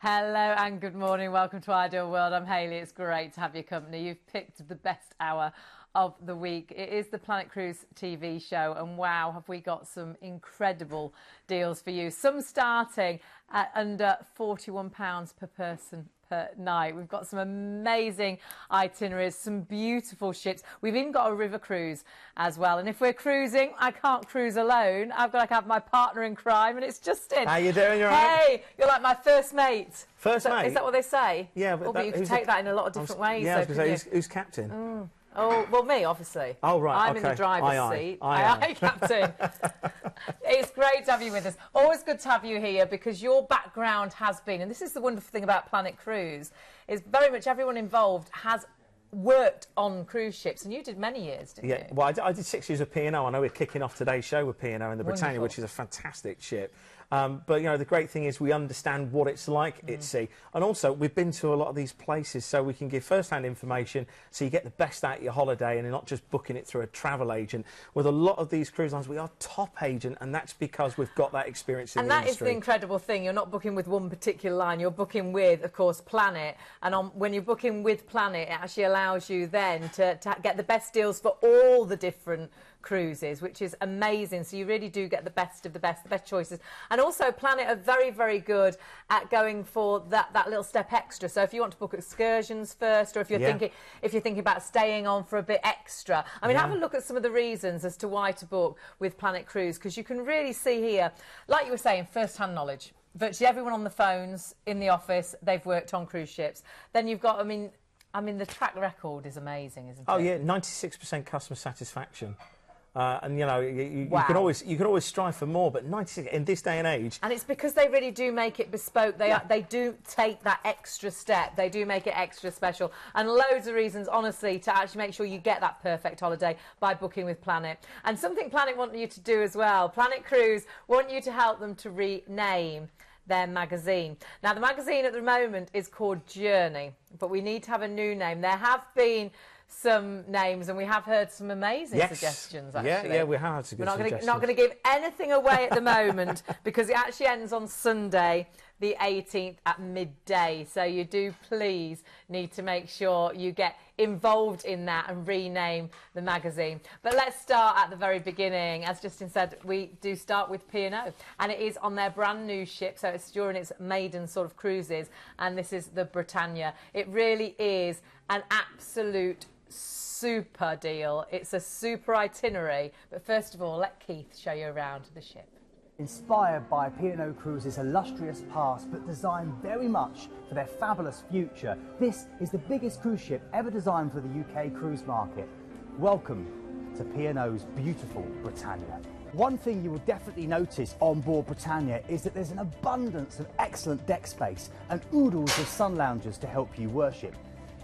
Hello and good morning. Welcome to Ideal World. I'm Hayley. It's great to have your company. You've picked the best hour of the week. It is the Planet Cruise TV show, and wow, have we got some incredible deals for you. Some starting at under £41 per person per night. We've got some amazing itineraries, some beautiful ships. We've even got a river cruise as well. And if we're cruising, I can't cruise alone. I've got to have my partner in crime, and it's Justin. How you doing? You all right? Hey, you're like my first mate. First mate? Is that what they say? Yeah, but you can take that in a lot of different ways. Yeah, I was going to say, who's captain? Oh, well, me, obviously. Oh, right, I'm okay. in the driver's seat. Aye, Captain. It's great to have you with us. Always good to have you here because your background has been, and this is the wonderful thing about Planet Cruise, is very much everyone involved has worked on cruise ships, and you did many years, didn't you? Yeah, well, I did 6 years of P&O. I know we're kicking off today's show with P&O in the Britannia, Wonderful. which is a fantastic ship. But, you know, the great thing is we understand what it's like at sea. And also, we've been to a lot of these places, so we can give first-hand information so you get the best out of your holiday and you're not just booking it through a travel agent. With a lot of these cruise lines, we are top agent, and that's because we've got that experience in the industry. And that is the incredible thing. You're not booking with one particular line. You're booking with, of course, Planet. And when you're booking with Planet, it actually allows you then to get the best deals for all the different cruises, which is amazing. So you really do get the best of the best choices. And also Planet are very, very good at going for that little step extra. So if you want to book excursions first, or if you're thinking about staying on for a bit extra, I mean, have a look at some of the reasons as to why to book with Planet Cruise, because you can really see here, like you were saying, first-hand knowledge. Virtually everyone on the phones, in the office, they've worked on cruise ships. Then you've got, I mean, the track record is amazing, isn't it? Oh yeah, 96% customer satisfaction. And you know, you can always strive for more, but 96 in this day and age. And it's because they really do make it bespoke. They do take that extra step. They do make it extra special, and loads of reasons, honestly, to actually make sure you get that perfect holiday by booking with Planet. And something Planet want you to do as well. Planet Cruise want you to help them to rename their magazine. Now, the magazine at the moment is called Journey, but we need to have a new name. There have been some names, and we have heard some amazing suggestions, actually. Yeah, we have had some good suggestions. We're not going to give anything away at the moment because it actually ends on Sunday, the 18th at midday. So you do please need to make sure you get involved in that and rename the magazine. But let's start at the very beginning. As Justin said, we do start with P&O, and it is on their brand new ship, so it's during its maiden sort of cruises, and this is the Britannia. It really is an absolute super deal. It's a super itinerary, but first of all, let Keith show you around the ship. Inspired by P&O Cruises' illustrious past, but designed very much for their fabulous future, this is the biggest cruise ship ever designed for the UK cruise market. Welcome to P&O's beautiful Britannia. One thing you will definitely notice on board Britannia is that there's an abundance of excellent deck space and oodles of sun loungers to help you worship.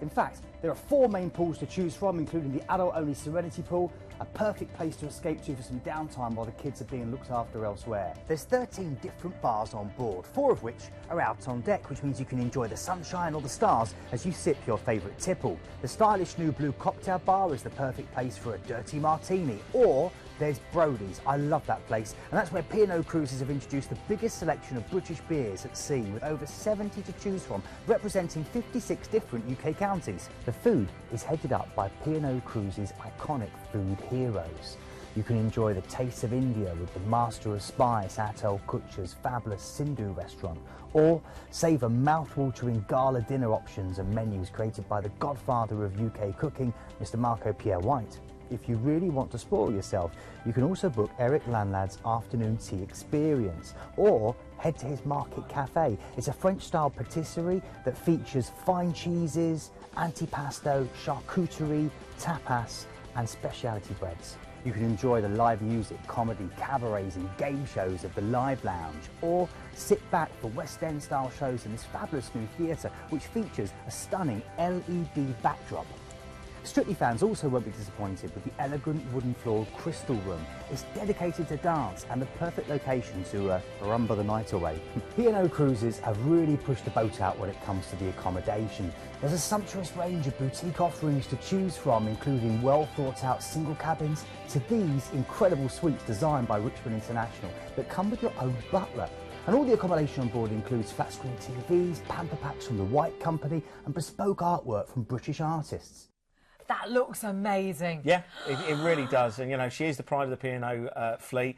In fact, there are 4 main pools to choose from, including the adult-only Serenity Pool, a perfect place to escape to for some downtime while the kids are being looked after elsewhere. There's 13 different bars on board, 4 of which are out on deck, which means you can enjoy the sunshine or the stars as you sip your favourite tipple. The stylish new blue cocktail bar is the perfect place for a dirty martini, or there's Brody's. I love that place, and that's where P&O Cruises have introduced the biggest selection of British beers at sea, with over 70 to choose from, representing 56 different UK counties. The food is headed up by P&O Cruises' iconic food heroes. You can enjoy the taste of India with the Master of Spice Atal Kutcher's fabulous Sindhu restaurant, or savour mouth-watering gala dinner options and menus created by the godfather of UK cooking, Mr. Marco Pierre White. If you really want to spoil yourself, you can also book Eric Lanlad's afternoon tea experience, or head to his Market Cafe. It's a French-style patisserie that features fine cheeses, antipasto, charcuterie, tapas and specialty breads. You can enjoy the live music, comedy, cabarets and game shows of the Live Lounge, or sit back for West End style shows in this fabulous new theatre, which features a stunning LED backdrop. Strictly fans also won't be disappointed with the elegant wooden-floored Crystal Room. It's dedicated to dance and the perfect location to rumba the night away. P&O Cruises have really pushed the boat out when it comes to the accommodation. There's a sumptuous range of boutique offerings to choose from, including well-thought-out single cabins to these incredible suites designed by Richmond International that come with your own butler. And all the accommodation on board includes flat screen TVs, pamper packs from the White Company and bespoke artwork from British artists. That looks amazing. Yeah, it really does. And, you know, she is the pride of the P&O fleet.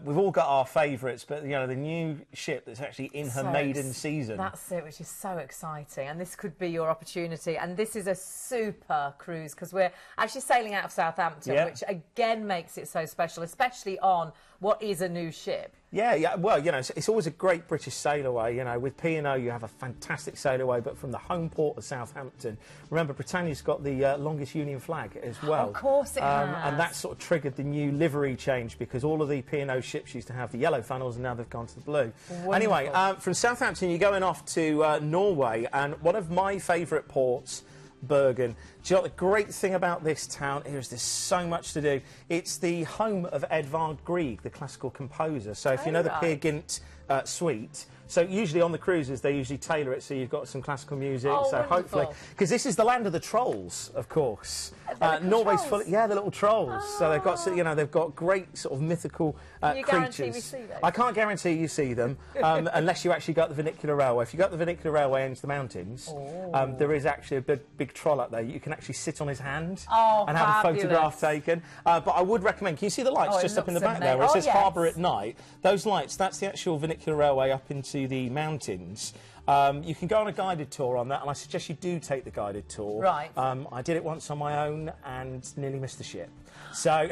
We've all got our favourites, but, you know, the new ship that's actually in her maiden season. That's it, which is so exciting. And this could be your opportunity. And this is a super cruise because we're actually sailing out of Southampton, which again makes it so special, especially on what is a new ship. Yeah, well, you know, it's always a great British sail away. You know, with P&O, you have a fantastic sail away, but from the home port of Southampton. Remember, Britannia's got the longest Union flag as well. Of course it has. And that sort of triggered the new livery change because all of the P&O ships used to have the yellow funnels and now they've gone to the blue. Wonderful. Anyway, from Southampton, you're going off to Norway, and one of my favourite ports, Bergen. Do you know what the great thing about this town is? There's so much to do. It's the home of Edvard Grieg, the classical composer. So if you know the Peer Gynt suite, so usually on the cruises they usually tailor it so you've got some classical music. Oh, so wonderful. hopefully, because this is the land of the trolls, of course. trolls? Norway's full, the little trolls. So they've got, you know, they've got great sort of mythical Can you creatures. guarantee we see those? I can't guarantee you see them unless you actually got the vernacular railway. If you got the vernacular railway into the mountains, there is actually a big troll up there. You can actually sit on his hand and have a photograph taken. But I would recommend. Can you see the lights just up in the back there where it says Harbour at night? Those lights, that's the actual vernacular railway up into the mountains. You can go on a guided tour on that, and I suggest you do take the guided tour. Right. I did it once on my own and nearly missed the ship. So,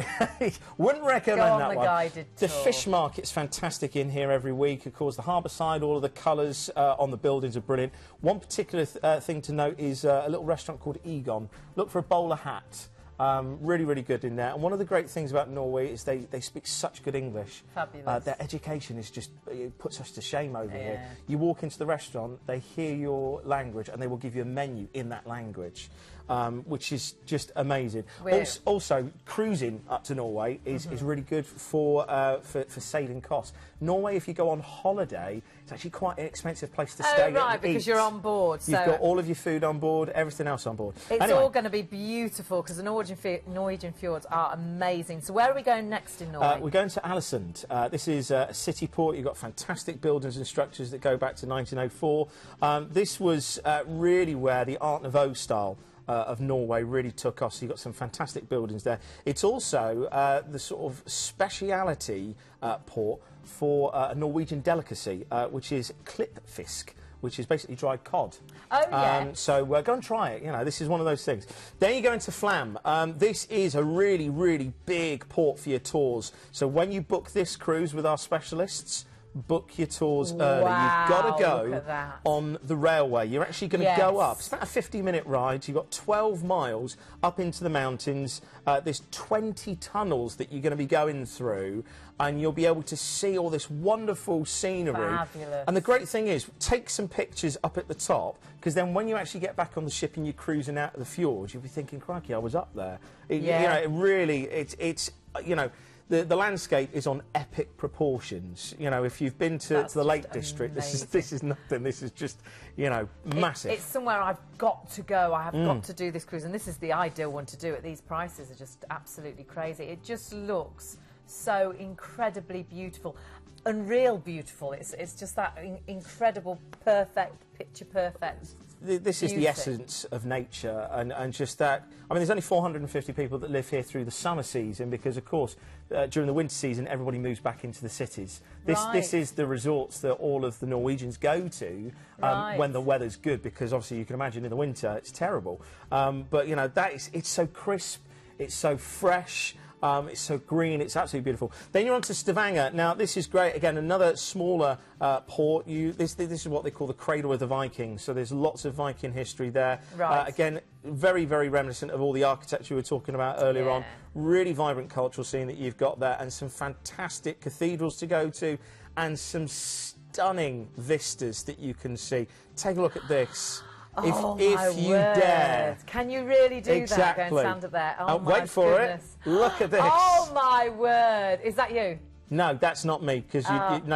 wouldn't recommend go on that the one. Guided the tour. fish market's fantastic in here every week. Of course, the harbour side, all of the colours on the buildings are brilliant. One particular thing to note is a little restaurant called Egon. Look for a bowler hat. Really, really good in there. And one of the great things about Norway is they speak such good English. Fabulous. Their education is just, it puts us to shame over here. You walk into the restaurant, they hear your language, and they will give you a menu in that language, which is just amazing. Also, cruising up to Norway is really good for sailing costs. Norway, if you go on holiday, it's actually quite an expensive place to stay. Right, because you're on board. You've got all of your food on board, everything else on board. It's all going to be beautiful because the Norwegian fjords are amazing. So where are we going next in Norway? We're going to Alesund. This is a city port. You've got fantastic buildings and structures that go back to 1904. This was really where the Art Nouveau style of Norway really took off. So you've got some fantastic buildings there. It's also the sort of speciality port for a Norwegian delicacy, which is klippfisk, which is basically dried cod. Oh, yeah. So go and try it. You know, this is one of those things. Then you go into Flam. This is a really, really big port for your tours. So when you book this cruise with our specialists, book your tours early. You've got to go on the railway. You're actually going to go up. It's about a 50-minute ride. You've got 12 miles up into the mountains. There's 20 tunnels that you're going to be going through, and you'll be able to see all this wonderful scenery. Fabulous. And the great thing is, take some pictures up at the top, because then when you actually get back on the ship and you're cruising out of the fjords, you'll be thinking, crikey, I was up there. You know, it really, it's you know, the landscape is on epic proportions. You know, if you've been to the Lake District, this is nothing. This is just, you know, massive. It's somewhere I've got to go. I have got to do this cruise, and this is the ideal one to do. At these prices are just absolutely crazy. It just looks so incredibly beautiful, unreal beautiful. It's just that incredible, perfect, picture perfect. This is the essence of nature, and just that. I mean, there's only 450 people that live here through the summer season because, of course, during the winter season, everybody moves back into the cities. This is the resorts that all of the Norwegians go to when the weather's good, because obviously you can imagine in the winter it's terrible. But you know, it's so crisp, it's so fresh. It's so green, it's absolutely beautiful. Then you're on to Stavanger. Now, this is great. Again, another smaller port. This is what they call the cradle of the Vikings. So there's lots of Viking history there. Right. Again, very, very reminiscent of all the architecture we were talking about earlier on. Really vibrant cultural scene that you've got there, and some fantastic cathedrals to go to, and some stunning vistas that you can see. Take a look at this. If you dare. Can you really do that? Go and stand up there. Oh, my wait for goodness. it. Look at this. Oh, my word. Is that you? No, that's not me, because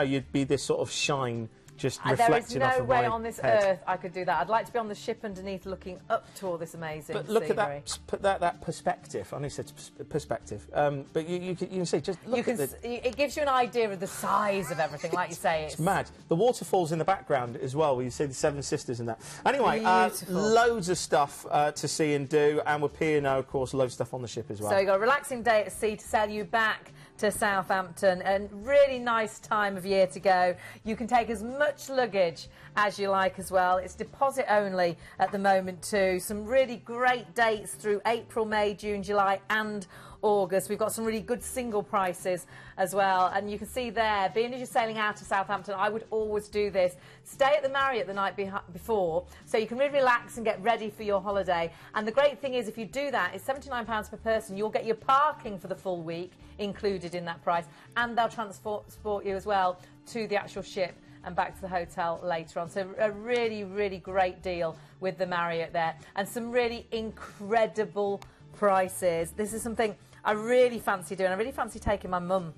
you'd be this sort of shine just There is reflecting off no of way my on this head. earth I could do that. I'd like to be on the ship underneath looking up to all this amazing But look scenery. at that, put that perspective. I only said perspective. But you can see, just look at the... It gives you an idea of the size of everything, like you say. It's mad. The waterfalls in the background as well, where you see the Seven Sisters and that. Anyway, Beautiful. loads of stuff to see and do, and with P&O, of course, loads of stuff on the ship as well. So you've got a relaxing day at sea to sail you back to Southampton, and really nice time of year to go. You can take as much luggage as you like as well. It's deposit only at the moment too. Some really great dates through April, May, June, July and August. We've got some really good single prices as well, and you can see there, being as you're sailing out of Southampton, I would always do this. Stay at the Marriott the night before, so you can really relax and get ready for your holiday. And the great thing is, if you do that, it's £79 per person. You'll get your parking for the full week included in that price, and they'll transport you as well to the actual ship and back to the hotel later on. So a really, really great deal with the Marriott there, and some really incredible prices. This is something I really fancy doing. I really fancy taking my mum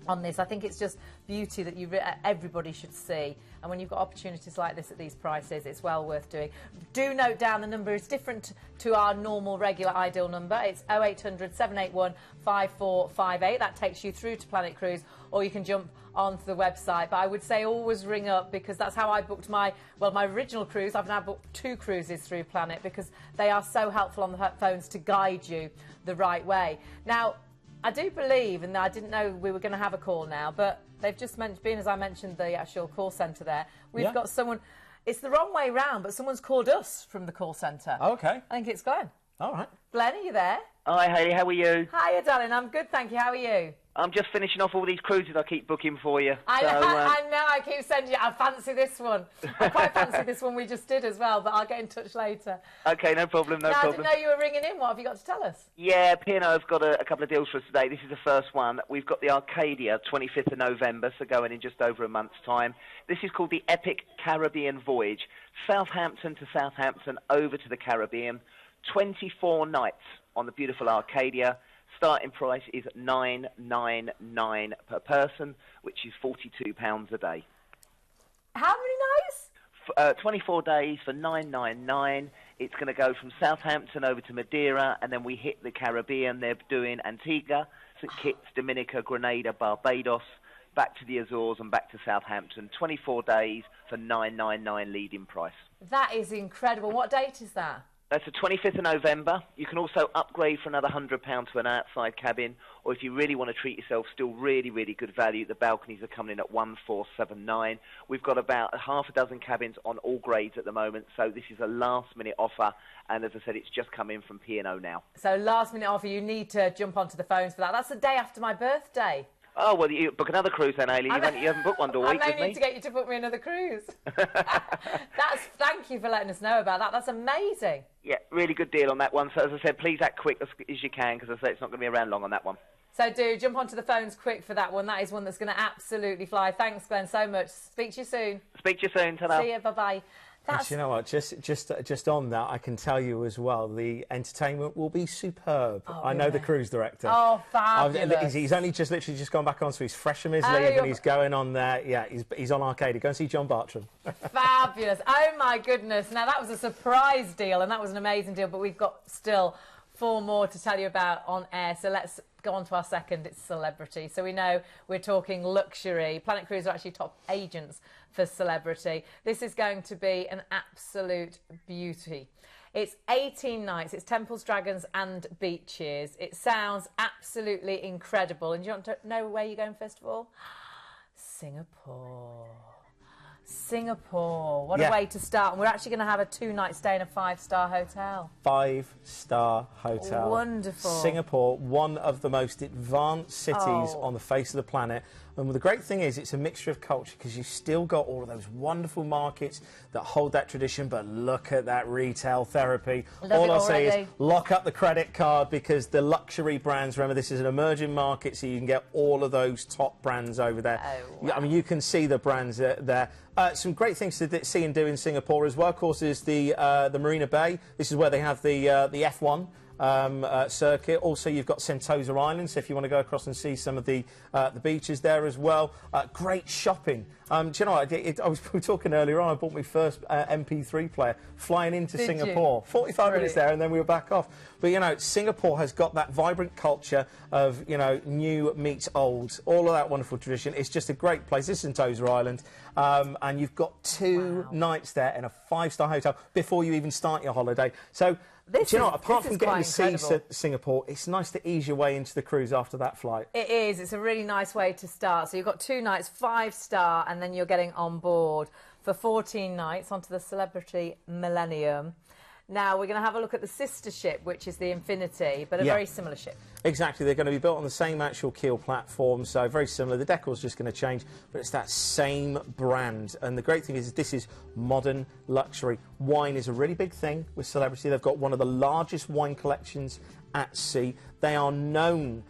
on this. I think it's just beauty that everybody should see, and when you've got opportunities like this at these prices, it's well worth doing. Do note down the number is different to our normal regular ideal number. It's 0800 781 5458. That takes you through to Planet Cruise, or you can jump onto the website. But I would say always ring up, because that's how I booked my original cruise. I've now booked 2 cruises through Planet, because they are so helpful on the phones to guide you the right way. Now, I do believe, and I didn't know we were going to have a call now, but they've just mentioned, being as I mentioned the actual call centre there, we've got someone, it's the wrong way round, but someone's called us from the call centre. Oh, okay. I think it's Glenn. All right. Glenn, are you there? Hi, Hayley, how are you? Hiya, darling, I'm good, thank you. How are you? I'm just finishing off all these cruises I keep booking for you. I know, I keep sending you, I fancy this one. I quite fancy this one we just did as well, but I'll get in touch later. Okay, no problem, no I problem. didn't know you were ringing in. What have you got to tell us? Yeah, P&O's got a couple of deals for us today. This is the first one. We've got the Arcadia, 25th of November, so going in just over a month's time. This is called the Epic Caribbean Voyage. Southampton to Southampton, over to the Caribbean. 24 nights on the beautiful Arcadia. Starting price is $999 per person, which is £42 a day. How many nights? 24 days for $999. It's going to go from Southampton over to Madeira, and then we hit the Caribbean. They're doing Antigua, St Kitts, Dominica, Grenada, Barbados, back to the Azores and back to Southampton. 24 days for $999 leading price. That is incredible. What date is that? That's the 25th of November. You can also upgrade for another £100 to an outside cabin, or if you really want to treat yourself, still really, really good value. The balconies are coming in at $1,479. We've got about half a dozen cabins on all grades at the moment, so this is a last-minute offer, and as I said, it's just come in from P&O now. So last-minute offer, you need to jump onto the phones for that. That's the day after my birthday. Oh, well, you book another cruise then, Hayley. You haven't booked one all week I with may me. need to get you to book me another cruise. Thank you for letting us know about that. That's amazing. Yeah, really good deal on that one. So, as I said, please act quick as you can, because as I say, it's not going to be around long on that one. So do jump onto the phones quick for that one. That is one that's going to absolutely fly. Thanks, Glenn, so much. Speak to you soon. Speak to you soon. Ta-da. See you. Bye-bye. You know what? Just on that, I can tell you as well, the entertainment will be superb. Oh, I know the cruise director. Oh, fabulous. He's only literally just gone back on, so he's fresh from his leave, and he's going on there. Yeah, he's on Arcadia. Go and see John Bartram. Fabulous. Oh, my goodness. Now, that was a surprise deal, and that was an amazing deal, but we've got still 4 more to tell you about on air. So let's go on to our second. It's celebrity. So we know we're talking luxury. Planet Cruise are actually top agents for celebrity. This is going to be an absolute beauty. It's 18 nights. It's temples, dragons and beaches. It sounds absolutely incredible. And do you want to know where you're going first of all? Singapore. Singapore. What a way to start. And we're actually going to have a 2-night stay in a 5-star hotel. 5-star hotel. Wonderful. Singapore, one of the most advanced cities on the face of the planet. And the great thing is, it's a mixture of culture, because you've still got all of those wonderful markets that hold that tradition, but look at that retail therapy. All I'll say is lock up the credit card, because the luxury brands, remember, this is an emerging market, so you can get all of those top brands over there. Oh, wow. I mean, you can see the brands there. Some great things to see and do in Singapore as well, of course, is the Marina Bay. This is where they have the F1. circuit. Also, you've got Sentosa Island, so if you want to go across and see some of the beaches there as well. Great shopping. Do you know what? We were talking earlier on, I bought my first MP3 player flying into Singapore. 45 minutes there, and then we were back off. But, you know, Singapore has got that vibrant culture of, you know, new meets old, all of that wonderful tradition. It's just a great place. This is Sentosa Island, and you've got 2 nights there in a 5-star hotel before you even start your holiday. So, do you know what? Apart from getting to see Singapore, it's nice to ease your way into the cruise after that flight. It is. It's a really nice way to start. So you've got 2 nights, 5-star, and then you're getting on board for 14 nights onto the Celebrity Millennium. Now, we're going to have a look at the sister ship, which is the Infinity, but a very similar ship. Exactly. They're going to be built on the same actual keel platform, so very similar. The decor's just going to change, but it's that same brand. And the great thing is this is modern luxury. Wine is a really big thing with Celebrity. They've got one of the largest wine collections at sea. They are known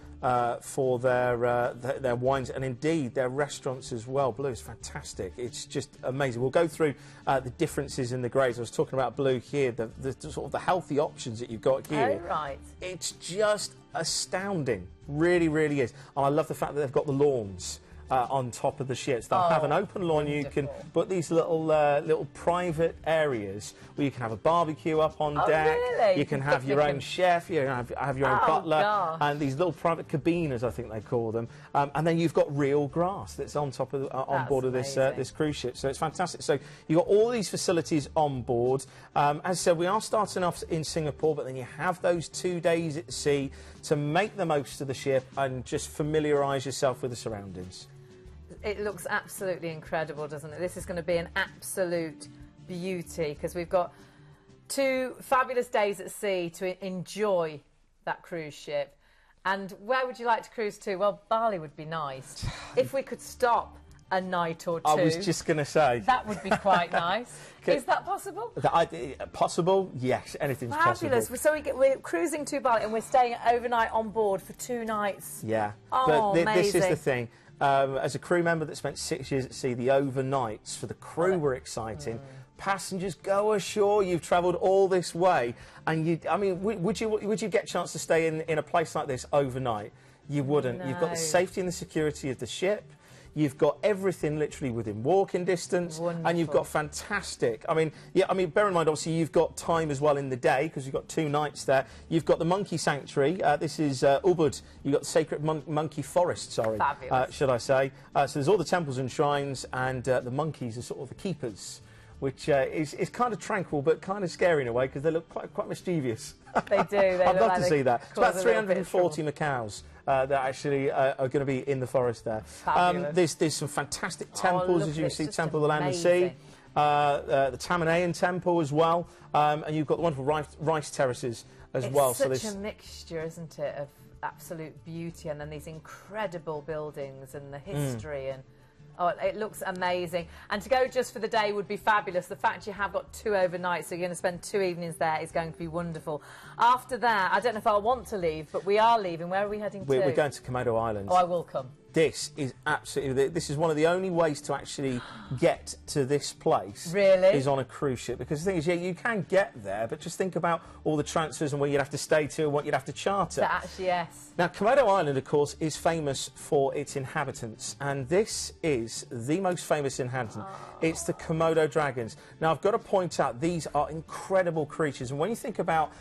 for their wines and indeed their restaurants as well. Blue is fantastic. It's just amazing. We'll go through the differences in the grades. I was talking about Blue here, the sort of the healthy options that you've got here. Oh, right. It's just astounding. Really, really is. And I love the fact that they've got the lawns on top of the ships. They'll have an open lawn. You can put these little private areas where you can have a barbecue up on deck. Really? You can have your own chef. You can have your own butler, and these little private cabinas, I think they call them. And then you've got real grass that's on top of on board of this cruise ship. So it's fantastic. So you've got all these facilities on board. As I said, we are starting off in Singapore, but then you have those 2 days at sea to make the most of the ship and just familiarise yourself with the surroundings. It looks absolutely incredible, doesn't it? This is going to be an absolute beauty because we've got 2 fabulous days at sea to enjoy that cruise ship. And where would you like to cruise to? Well, Bali would be nice. If we could stop a night or 2. I was just going to say. That would be quite nice. Is that possible? Possible? Yes, anything's Fabulous. possible. So we're cruising to Bali and we're staying overnight on board for 2 nights. Yeah. Oh, but amazing. This is the thing. As a crew member that spent 6 years at sea, the overnights for the crew were exciting. Passengers, go ashore. You've travelled all this way, and I mean, would you get a chance to stay in a place like this overnight? You wouldn't. No. You've got the safety and the security of the ship. You've got everything literally within walking distance. Wonderful. And you've got fantastic. I mean, bear in mind, obviously, you've got time as well in the day because you've got 2 nights there. You've got the monkey sanctuary. This is Ubud. You've got the sacred monkey forest, sorry, should I say. So there's all the temples and shrines, and the monkeys are sort of the keepers, which is kind of tranquil but kind of scary in a way because they look quite mischievous. They do. I'd love to see that. It's about 340 macaws that actually are going to be in the forest there. There's some fantastic temples, as you can see, Temple of the Land and Sea, the Tamanayan Temple as well, and you've got the wonderful rice terraces as well. It's such a mixture, isn't it, of absolute beauty and then these incredible buildings and the history and... Oh, it looks amazing. And to go just for the day would be fabulous. The fact you have got 2 overnights, so you're going to spend 2 evenings there, is going to be wonderful. After that, I don't know if I'll want to leave, but we are leaving. Where are we heading to? We're going to Komodo Island. Oh, I will come. This is absolutely... This is one of the only ways to actually get to this place. Really? Is on a cruise ship. Because the thing is, yeah, you can get there, but just think about all the transfers and where you'd have to stay to and what you'd have to charter. Actually, yes. Now, Komodo Island, of course, is famous for its inhabitants, and this is the most famous inhabitant. It's the Komodo dragons. Now, I've got to point out, these are incredible creatures, and when you think about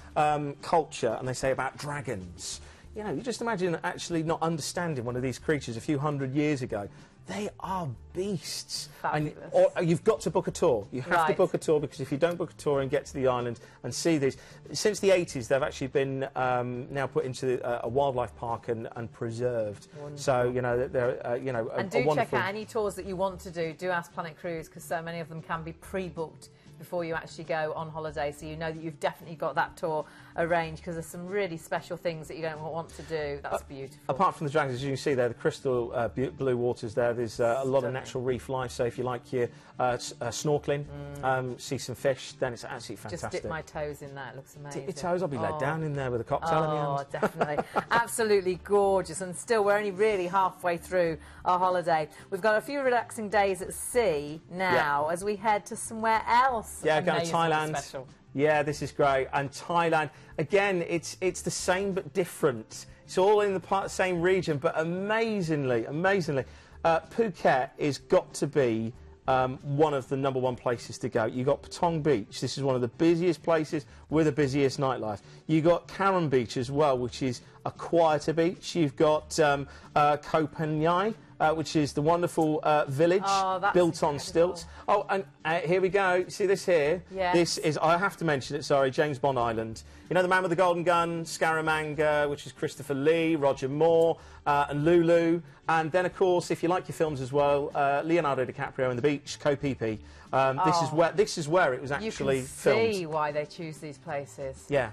culture, and they say about dragons... You know, you just imagine actually not understanding one of these creatures a few hundred years ago. They are beasts. Fabulous. And you've got to book a tour. You have to book a tour, because if you don't book a tour and get to the island and see these... Since the 80s, they've actually been now put into a wildlife park and preserved. Wonderful. So, you know, they're, you know, and do check out any tours that you want to do. Do ask Planet Cruise, because so many of them can be pre-booked before you actually go on holiday, so you know that you've definitely got that tour arranged, because there's some really special things that you don't want to do. That's beautiful. Apart from the dragons, as you can see there, the crystal blue waters there, there's a lot of natural reef life, so if you like your snorkeling, see some fish, then it's absolutely fantastic. Just dip my toes in that, it looks amazing. Dip your toes, I'll be laid down in there with a cocktail in your hand. Oh, definitely. Absolutely gorgeous, and still we're only really halfway through our holiday. We've got a few relaxing days at sea now as we head to somewhere else. Yeah, going to Thailand. Yeah, this is great. And Thailand, again, it's the same but different. It's all in the same region, but amazingly, Phuket is got to be one of the #1 places to go. You got Patong Beach. This is one of the busiest places with the busiest nightlife. You got Karam Beach as well, which is a quieter beach. You've got Koh Phangan, which is the wonderful village built on stilts. Oh, and here we go. See this here? Yes. This is, I have to mention it, sorry, James Bond Island. You know the Man with the Golden Gun, Scaramanga, which is Christopher Lee, Roger Moore, and Lulu. And then, of course, if you like your films as well, Leonardo DiCaprio and the beach, Koh Phi Phi. This is where it was actually filmed. You can see why they choose these places. Yeah.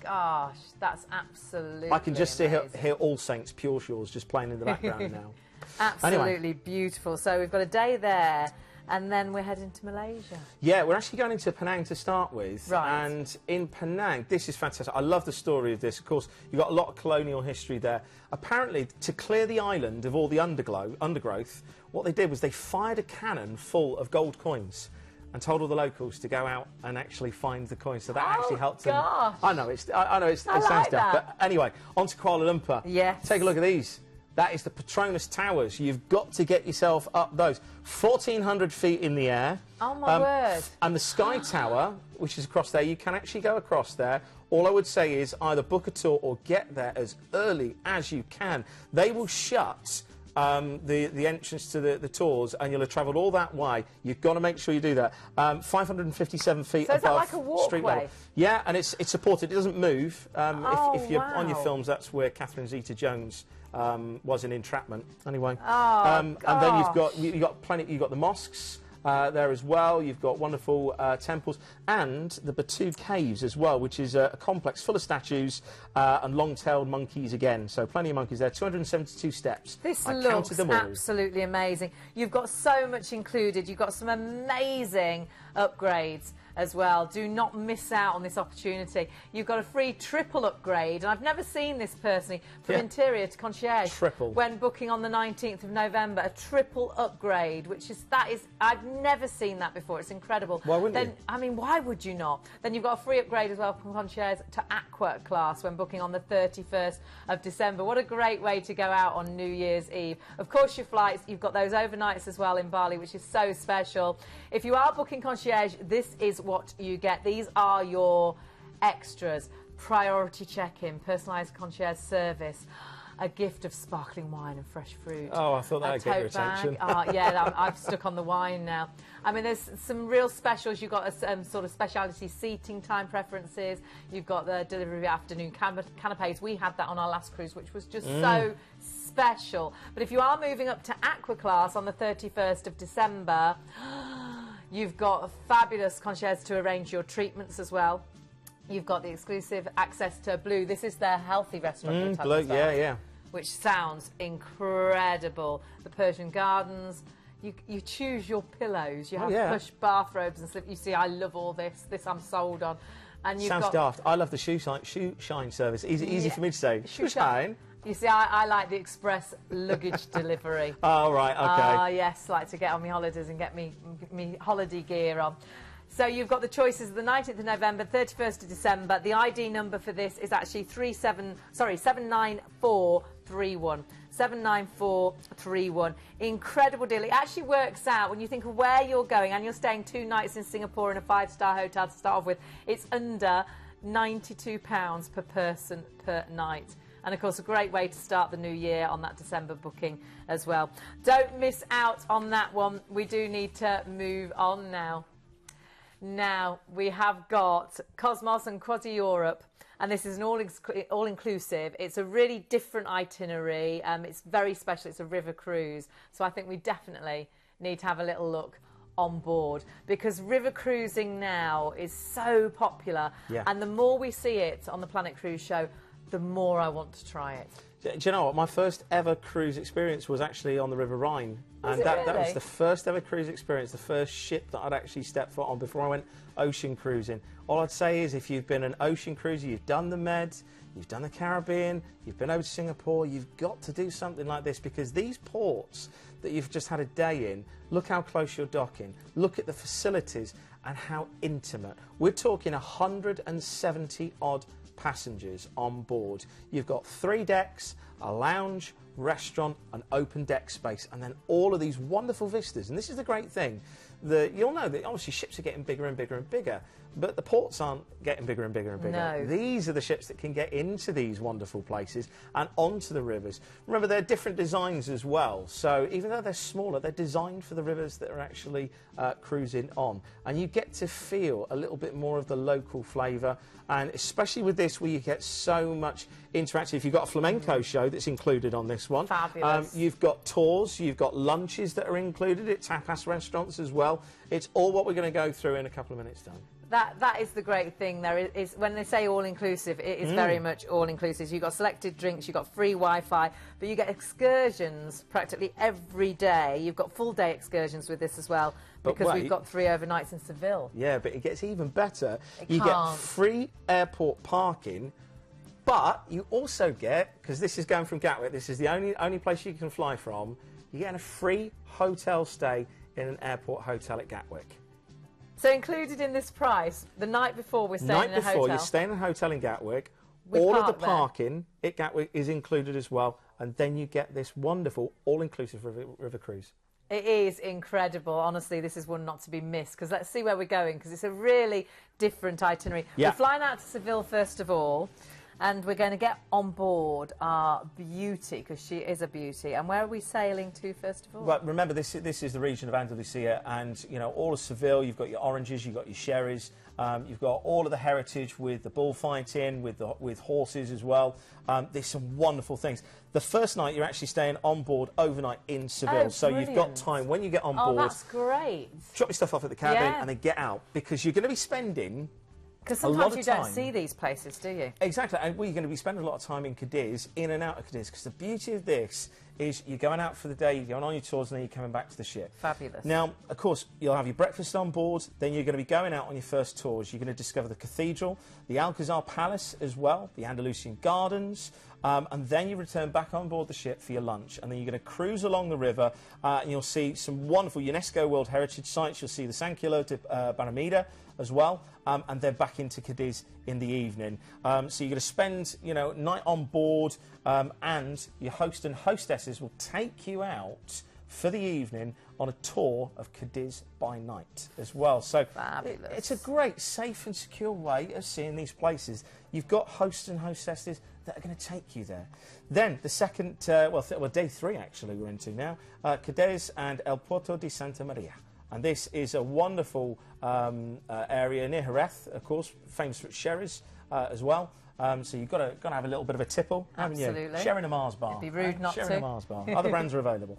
Gosh, that's absolutely I can just hear amazing. All Saints, Pure Shores, just playing in the background now. Absolutely Anyway. beautiful. So we've got a day there, and then we're heading to Malaysia. Yeah, we're actually going into Penang to start with. Right. And in Penang, this is fantastic. I love the story of this. Of course, you've got a lot of colonial history there. Apparently, to clear the island of all the undergrowth, what they did was they fired a cannon full of gold coins and told all the locals to go out and actually find the coins. So that actually helped them. Gosh. I know, it sounds like daft. that. But anyway, on to Kuala Lumpur. Yes. Take a look at these. That is the Petronas Towers. You've got to get yourself up those. 1,400 feet in the air. Oh, my word. And the Sky Tower, which is across there, you can actually go across there. All I would say is either book a tour or get there as early as you can. They will shut the entrance to the tours, and you'll have travelled all that way. You've got to make sure you do that. 557 feet So above is that like a walkway? street level. Yeah, and it's supported. It doesn't move. If you're on your wow. films, that's where Catherine Zeta-Jones was in Entrapment. Anyway, Oh, and then you've got plenty. You've got the mosques. There as well. You've got wonderful temples and the Batu Caves as well, which is a complex full of statues and long-tailed monkeys again. So plenty of monkeys there. 272 steps. This I looks counted them all. absolutely amazing. You've got so much included. You've got some amazing upgrades as well. Do not miss out on this opportunity. You've got a free triple upgrade, and I've never seen this personally, from interior to concierge. Triple. When booking on the 19th of November, a triple upgrade, I've never seen that before. It's incredible. Why wouldn't you? I mean, why would you not? Then you've got a free upgrade as well from concierge to Aqua class when booking on the 31st of December. What a great way to go out on New Year's Eve. Of course, your flights, you've got those overnights as well in Bali, which is so special. If you are booking concierge, this is what you get. These are your extras. Priority check-in, personalised concierge service, a gift of sparkling wine and fresh fruit. Oh, I thought that would get your attention. Yeah, I'm stuck on the wine now. I mean, there's some real specials. You've got a sort of speciality seating time preferences. You've got the delivery of afternoon canapes. We had that on our last cruise, which was just so special. But if you are moving up to Aqua class on the 31st of December, you've got a fabulous concierge to arrange your treatments as well. You've got the exclusive access to Blue. This is their healthy restaurant. Blue, yeah. Which sounds incredible. The Persian Gardens. You choose your pillows. You have plush bathrobes and slip. You see, I love all this. This I'm sold on. And you've Sounds daft. I love the shoe shine service. Easy for me to say. Shoe shine. You see, I like the express luggage delivery. Oh, right, okay. Yes, like to get on my holidays and get me holiday gear on. So you've got the choices of the 19th of November, 31st of December. The ID number for this is actually 79431. 79431. Incredible deal. It actually works out when you think of where you're going and you're staying 2 nights in Singapore in a 5-star hotel to start off with. It's under £92 per person per night. And, of course, a great way to start the new year on that December booking as well. Don't miss out on that one. We do need to move on now. Now, we have got Cosmos and Croisi Europe, and this is an all-inclusive. It's a really different itinerary. It's very special. It's a river cruise. So I think we definitely need to have a little look on board, because river cruising now is so popular. Yeah. And the more we see it on the Planet Cruise Show, the more I want to try it. Do you know what? My first ever cruise experience was actually on the River Rhine. And that was really? the first ever cruise experience, the first ship that I'd actually stepped foot on before I went ocean cruising. All I'd say is if you've been an ocean cruiser, you've done the Med, you've done the Caribbean, you've been over to Singapore, you've got to do something like this, because these ports that you've just had a day in, look how close you're docking, look at the facilities, and how intimate. We're talking 170 odd passengers on board. You've got 3 decks, a lounge, restaurant, an open deck space, and then all of these wonderful vistas. And this is the great thing, that you'll know that obviously ships are getting bigger and bigger and bigger, but the ports aren't getting bigger and bigger and bigger. No. These are the ships that can get into these wonderful places and onto the rivers. Remember, they're different designs as well, so even though they're smaller, they're designed for the rivers that are actually cruising on, and you get to feel a little bit more of the local flavour. And especially with this, where you get so much interactive. You've got a flamenco show that's included on this one. Fabulous. You've got tours, you've got lunches that are included at tapas restaurants as well. It's all what we're going to go through in a couple of minutes' time. That is the great thing there, is when they say all-inclusive, it is very much all-inclusive. You've got selected drinks, you've got free Wi-Fi, but you get excursions practically every day. You've got full-day excursions with this as well, because we've got 3 overnights in Seville. Yeah, but it gets even better. You get free airport parking, but you also get, because this is going from Gatwick, this is the only place you can fly from, you get a free hotel stay in an airport hotel at Gatwick. So included in this price, the night before we're staying in a hotel. You're staying in a hotel in Gatwick. We all of the park there. parking at Gatwick is included as well, and then you get this wonderful all-inclusive river cruise. It is incredible. Honestly, this is one not to be missed, because let's see where we're going, because it's a really different itinerary. Yeah. We're flying out to Seville first of all, and we're going to get on board our beauty, because she is a beauty. And where are we sailing to first of all? Well, remember, this is the region of Andalusia, and you know, all of Seville. You've got your oranges, you've got your sherries, you've got all of the heritage with the bullfighting, with horses as well. There's some wonderful things. The first night you're actually staying on board overnight in Seville, Oh, so you've got time when you get on board. Oh, that's great. Drop your stuff off at the cabin Yeah. and then get out, because you're going to be spending. Because a lot sometimes of you don't time. see these places, do you? Exactly, and we're going to be spending a lot of time in Cadix, in and out of Cadix, because the beauty of this is you're going out for the day, you're going on your tours, and then you're coming back to the ship. Fabulous. Now, of course, you'll have your breakfast on board, then you're going to be going out on your first tours. You're going to discover the cathedral, the Alcazar Palace as well, the Andalusian Gardens, and then you return back on board the ship for your lunch, and then you're going to cruise along the river, and you'll see some wonderful UNESCO World Heritage sites. You'll see the Sanculo de Barrameda as well, and then back into Cadiz in the evening. So you're going to spend, you know, night on board, and your host and hostesses will take you out for the evening on a tour of Cadiz by night as well. So Fabulous. it's a great, safe and secure way of seeing these places. You've got hosts and hostesses that are going to take you there. Then the second, day 3 actually we're into now, Cadiz and El Puerto de Santa Maria. And this is a wonderful area near Jerez, of course, famous for its sherries as well. So you've got to have a little bit of a tipple, haven't you? Absolutely. Sharing a Mars bar. It'd be rude not Sharing to. a Mars bar. Other brands are available.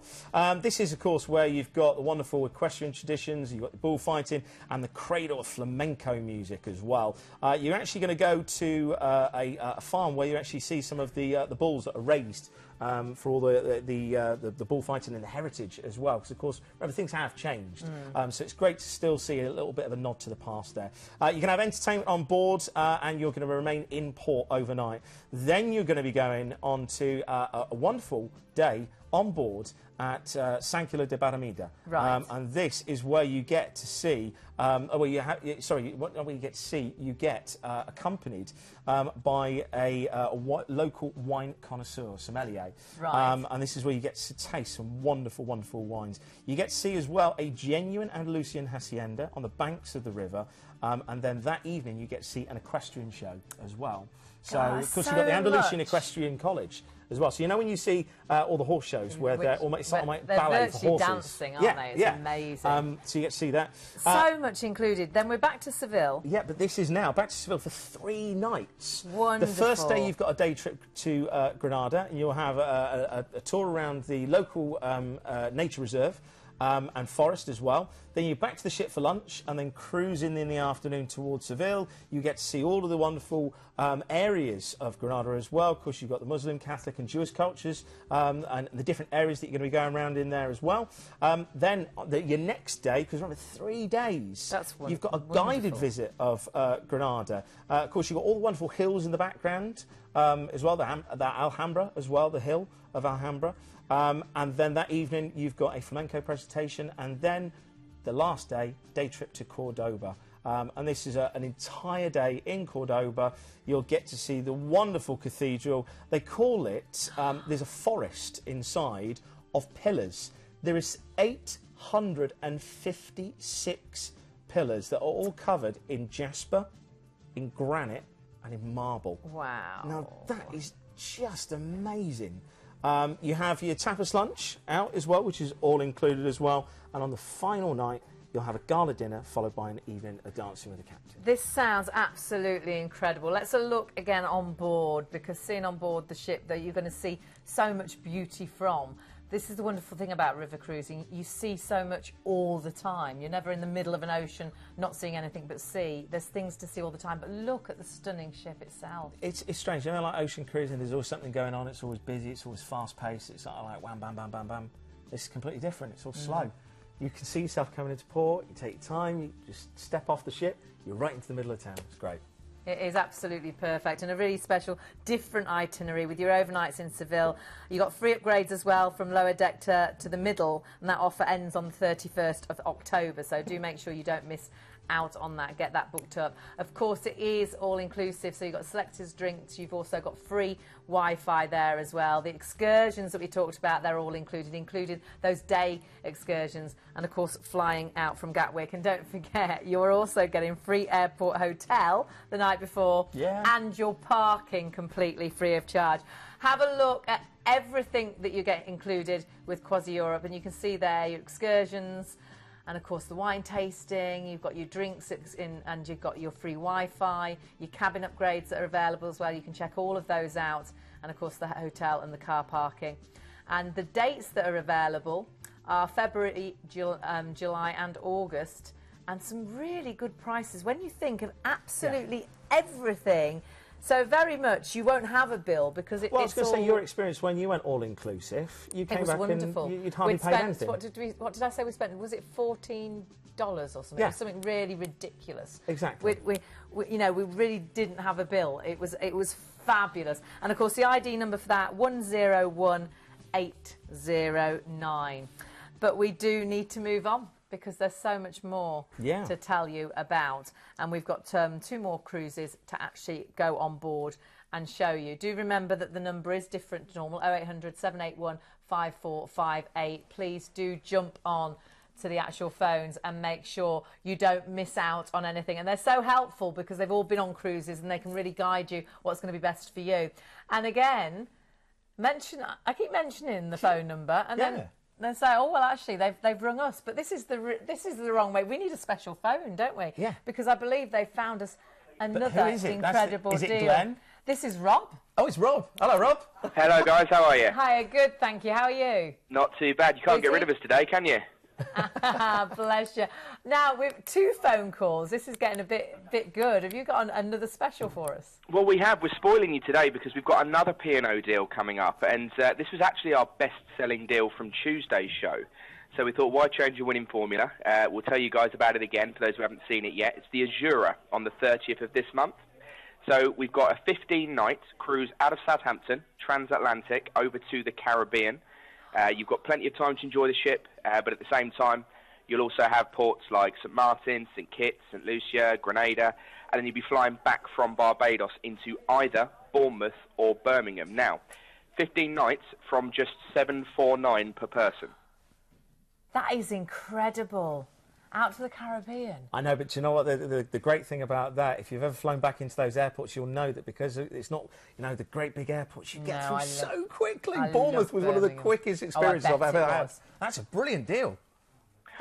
This is, of course, where you've got the wonderful equestrian traditions, you've got the bullfighting, and the cradle of flamenco music as well. You're actually going to go to a farm where you actually see some of the bulls that are raised for all the bullfighting and the heritage as well, because of course, remember, things have changed. So it's great to still see a little bit of a nod to the past there. You can have entertainment on board, and you're going to remain in port overnight. Then you're going to be going on to a wonderful day on board at Sanculo de Barrameda. Right. And this is where you get to see, you get accompanied by a local wine connoisseur, sommelier. Right. And this is where you get to taste some wonderful, wonderful wines. You get to see as well a genuine Andalusian hacienda on the banks of the river. And then that evening you get to see an equestrian show as well. So, of course, you've got the Andalusian Equestrian College as well. So, you know, when you see all the horse shows where they're almost like ballet for horses. Dancing, aren't they? It's amazing. So you get to see that. So much included. Then we're back to Seville. Yeah, but this is now back to Seville for 3 nights. Wonderful. The first day you've got a day trip to Granada, and you'll have a tour around the local nature reserve. And forest as well. Then you're back to the ship for lunch, and then cruising in the afternoon towards Seville. You get to see all of the wonderful areas of Granada as well. Of course, you've got the Muslim, Catholic and Jewish cultures, and the different areas that you're going to be going around in there as well. Then your next day, because remember, 3 days, That's you've got a guided visit of Granada. Of course, you've got all the wonderful hills in the background as well, the Alhambra as well, the hill of Alhambra. And then that evening, you've got a flamenco presentation, and then the last day, day trip to Cordoba. And this is an entire day in Cordoba. You'll get to see the wonderful cathedral. They call it, there's a forest inside of pillars. There is 856 pillars that are all covered in jasper, in granite and in marble. Wow. Now, that is just amazing. You have your tapas lunch out as well, which is all included as well. And on the final night, you'll have a gala dinner followed by an evening of dancing with the captain. This sounds absolutely incredible. Let's look again on board, because seeing on board the ship that you're going to see so much beauty from. This is the wonderful thing about river cruising. You see so much all the time. You're never in the middle of an ocean not seeing anything but sea. There's things to see all the time, but look at the stunning ship itself. It's strange. You know, like ocean cruising, there's always something going on. It's always busy. It's always fast-paced. It's like wham, bam, bam, bam, bam. This is completely different. It's all slow. You can see yourself coming into port. You take your time. You just step off the ship. You're right into the middle of town. It's great. It is absolutely perfect, and a really special, different itinerary with your overnights in Seville. You got free upgrades as well from lower deck to the middle, and that offer ends on the 31st of October, so do make sure you don't miss out on that. Get that booked up. Of course, it is all-inclusive, so you've got selectors, drinks, you've also got free Wi-Fi there as well. The excursions that we talked about, they're all included those day excursions, and of course flying out from Gatwick. And don't forget, you're also getting free airport hotel the night before, and your parking completely free of charge. Have a look at everything that you get included with Croisi Europe, and you can see there your excursions, and of course the wine tasting, you've got your drinks in, and you've got your free Wi-Fi, your cabin upgrades that are available as well. You can check all of those out, and of course the hotel and the car parking. And the dates that are available are February, July and August, and some really good prices when you think of absolutely everything. So very much you won't have a bill, because it's I was going to say, your experience when you went all-inclusive, you came back wonderful. And you'd hardly paid anything. What did I say we spent? Was it $14 or something? Yeah. It was something really ridiculous. Exactly. We really didn't have a bill. It was fabulous. And of course the ID number for that, 101809. But we do need to move on, because there's so much more to tell you about. And we've got 2 more cruises to actually go on board and show you. Do remember that the number is different to normal, 0800 781 5458. Please do jump on to the actual phones and make sure you don't miss out on anything. And they're so helpful, because they've all been on cruises and they can really guide you what's going to be best for you. And again, I keep mentioning the phone number, and then they say, oh well, actually they've rung us, but this is the wrong way. We need a special phone, don't we? Yeah. Because I believe they found us another incredible is it deal. Glenn? This is Rob. Oh, it's Rob. Hello, Rob. Hello, guys. How are you? Hi, good, thank you. How are you? Not too bad. You can't get rid of us today, can you? Bless you. Now, with 2 phone calls, this is getting a bit good. Have you got another special for us? Well, we have. We're spoiling you today, because we've got another P&O deal coming up, and this was actually our best-selling deal from Tuesday's show. So we thought, why change your winning formula? We'll tell you guys about it again for those who haven't seen it yet. It's the Azura on the 30th of this month. So we've got a 15-night cruise out of Southampton, transatlantic, over to the Caribbean. You've got plenty of time to enjoy the ship, but at the same time, you'll also have ports like St Martin, St Kitts, St Lucia, Grenada, and then you'll be flying back from Barbados into either Bournemouth or Birmingham. Now, 15 nights from just $749 per person. That is incredible. Out to the Caribbean. I know, but you know what? The great thing about that, if you've ever flown back into those airports, you'll know that, because it's not, the great big airports, you get through so quickly. Bournemouth was one of the quickest experiences I've ever had. That's a brilliant deal.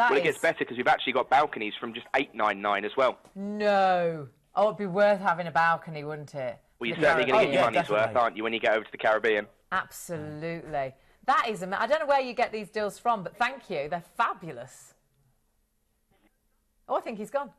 Well, it gets better, because we've actually got balconies from just $899 as well. No. Oh, it'd be worth having a balcony, wouldn't it? Well, you're certainly going to get your money's worth, aren't you, when you get over to the Caribbean? Absolutely. That is amazing. I don't know where you get these deals from, but thank you. They're fabulous. Oh, I think he's gone.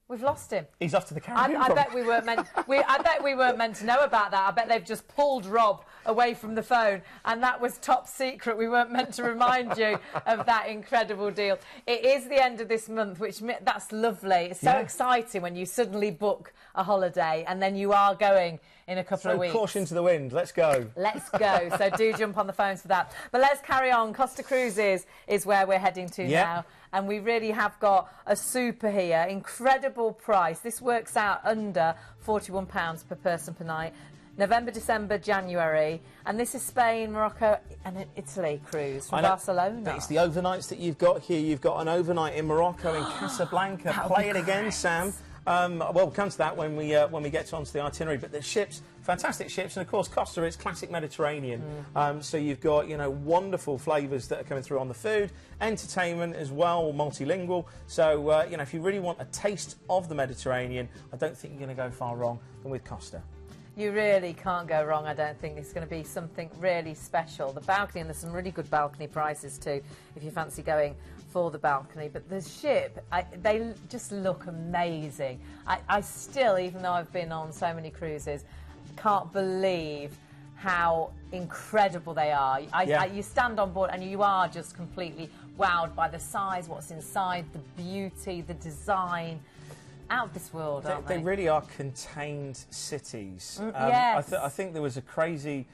We've lost him. He's off to the Caribbean. I bet we weren't meant. I bet we weren't meant to know about that. I bet they've just pulled Rob away from the phone, and that was top secret. We weren't meant to remind you of that incredible deal. It is the end of this month, that's lovely. It's so exciting when you suddenly book a holiday and then you are going in a couple of weeks. Caution to the wind, let's go. Let's go. So do jump on the phones for that. But let's carry on. Costa Cruises is where we're heading to now. And we really have got a super here. Incredible price. This works out under £41 per person per night. November, December, January. And this is Spain, Morocco and an Italy cruise from Barcelona. It's the overnights that you've got here. You've got an overnight in Morocco, in Casablanca. Play it again, Sam. Well, we'll come to that when we get onto the itinerary. But the ships, fantastic ships, and of course Costa, it's classic Mediterranean. So you've got, you know, wonderful flavours that are coming through on the food, entertainment as well, multilingual. So you know, if you really want a taste of the Mediterranean, I don't think you're going to go far wrong than with Costa. You really can't go wrong, I don't think. It's going to be something really special. The balcony, and there's some really good balcony prices too, if you fancy going for the balcony. But the ship, they just look amazing. I still, even though I've been on so many cruises, can't believe how incredible they are. You stand on board and you are just completely wowed by the size, what's inside, the beauty, the design. Out of this world, aren't they? They really are contained cities. Yes. I think there was a crazy